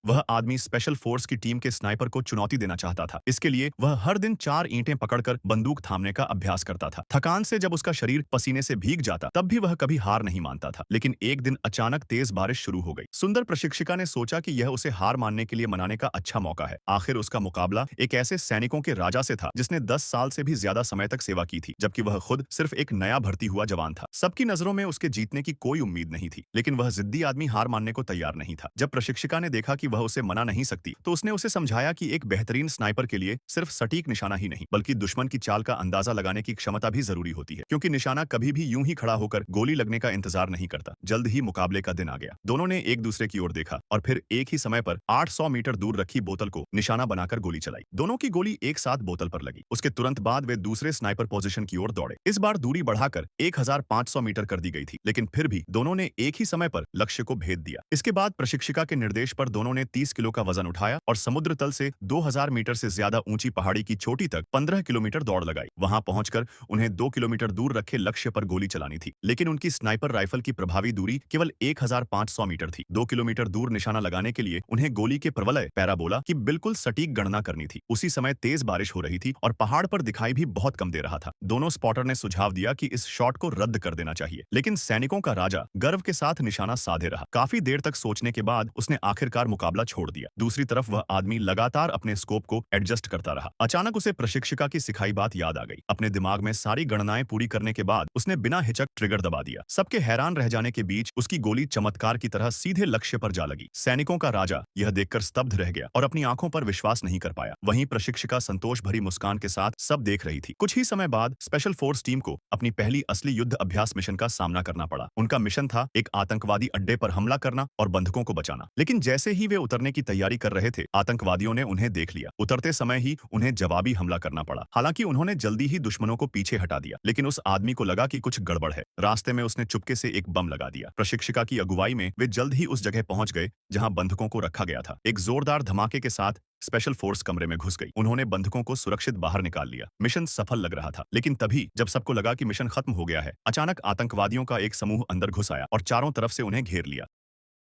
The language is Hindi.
वह आदमी स्पेशल फोर्स की टीम के स्नाइपर को चुनौती देना चाहता था। इसके लिए वह हर दिन 4 ईंटें पकड़कर बंदूक थामने का अभ्यास करता था। थकान से जब उसका शरीर पसीने से भीग जाता, तब भी वह कभी हार नहीं मानता था। लेकिन एक दिन अचानक तेज बारिश शुरू हो गई। सुंदर प्रशिक्षिका ने सोचा कि यह उसे हार मानने के लिए मनाने का अच्छा मौका है। आखिर उसका मुकाबला एक ऐसे सैनिकों के राजा से था जिसने 10 साल से भी ज्यादा समय तक सेवा की थी, जबकि वह खुद सिर्फ एक नया भर्ती हुआ जवान था। सबकी नजरों में उसके जीतने की कोई उम्मीद नहीं थी, लेकिन वह जिद्दी आदमी हार मानने को तैयार नहीं था। जब प्रशिक्षिका ने देखा कि वह उसे मना नहीं सकती, तो उसने उसे समझाया कि एक बेहतरीन स्नाइपर के लिए सिर्फ सटीक निशाना ही नहीं, बल्कि दुश्मन की चाल का अंदाजा लगाने की क्षमता भी जरूरी होती है, क्योंकि निशाना कभी भी यूं ही खड़ा होकर गोली लगने का इंतजार नहीं करता। जल्द ही मुकाबले का दिन आ गया। दोनों ने एक दूसरे की ओर देखा और फिर एक ही समय पर 800 मीटर दूर रखी बोतल को निशाना बनाकर गोली चलाई। दोनों की गोली एक साथ बोतल पर लगी। उसके तुरंत बाद वे दूसरे स्नाइपर पोजीशन की ओर दौड़े। इस बार दूरी बढ़ाकर 1500 मीटर कर दी गई थी, लेकिन फिर भी दोनों ने एक ही समय पर लक्ष्य को भेद दिया। इसके बाद प्रशिक्षिका के निर्देश पर दोनों ने 30 किलो का वजन उठाया और समुद्र तल से 2000 मीटर से ज्यादा ऊंची पहाड़ी की चोटी तक 15 किलोमीटर दौड़ लगाई। वहां पहुंचकर उन्हें 2 किलोमीटर दूर रखे लक्ष्य पर गोली चलानी थी, लेकिन उनकी स्नाइपर राइफल की प्रभावी दूरी केवल 1500 मीटर थी। 2 किलोमीटर दूर निशाना लगाने के लिए उन्हें गोली के प्रवलय पैराबोला की बिल्कुल सटीक गणना करनी थी। उसी समय तेज बारिश हो रही थी और पहाड़ पर दिखाई भी बहुत कम दे रहा था। दोनों स्पॉटर ने सुझाव दिया कि इस शॉट को रद्द कर देना चाहिए, लेकिन सैनिकों का राजा गर्व के साथ निशाना साधे रहा। काफी देर तक सोचने के बाद उसने आखिरकार मुकाबला छोड़ दिया। दूसरी तरफ वह आदमी लगातार अपने स्कोप को एडजस्ट करता रहा। अचानक उसे प्रशिक्षिका की सिखाई बात याद आ गई। अपने दिमाग में सारी गणनाएं पूरी करने के बाद उसने बिना हिचक ट्रिगर दबा दिया। सबके हैरान रह जाने के बीच उसकी गोली चमत्कार की तरह सीधे लक्ष्य पर जा लगी। सैनिकों का राजा यह देखकर स्तब्ध रह गया और अपनी आंखों पर विश्वास नहीं कर पाया। वहीं प्रशिक्षिका संतोष भरी मुस्कान के साथ सब देख रही थी। कुछ ही समय बाद स्पेशल फोर्स टीम को अपनी पहली असली युद्ध अभ्यास मिशन का सामना करना पड़ा। उनका मिशन था एक आतंकवादी अड्डे पर हमला करना और बंधकों को बचाना। लेकिन जैसे ही वे उतरने की तैयारी कर रहे थे, आतंकवादियों ने उन्हें देख लिया। उतरते समय ही उन्हें जवाबी हमला करना पड़ा। हालांकि उन्होंने जल्दी ही दुश्मनों को पीछे हटा दिया, लेकिन उस आदमी को लगा कि कुछ गड़बड़ है। रास्ते में उसने चुपके से एक बम लगा दिया। प्रशिक्षिका की अगुवाई में वे जल्द ही उस जगह पहुंच गए जहां बंधकों को रखा गया था। एक जोरदार धमाके के साथ स्पेशल फोर्स कमरे में घुस गई। उन्होंने बंधकों को सुरक्षित बाहर निकाल लिया। मिशन सफल लग रहा था, लेकिन तभी जब सबको लगा कि मिशन खत्म हो गया है, अचानक आतंकवादियों का एक समूह अंदर घुस आया और चारों तरफ से उन्हें घेर लिया।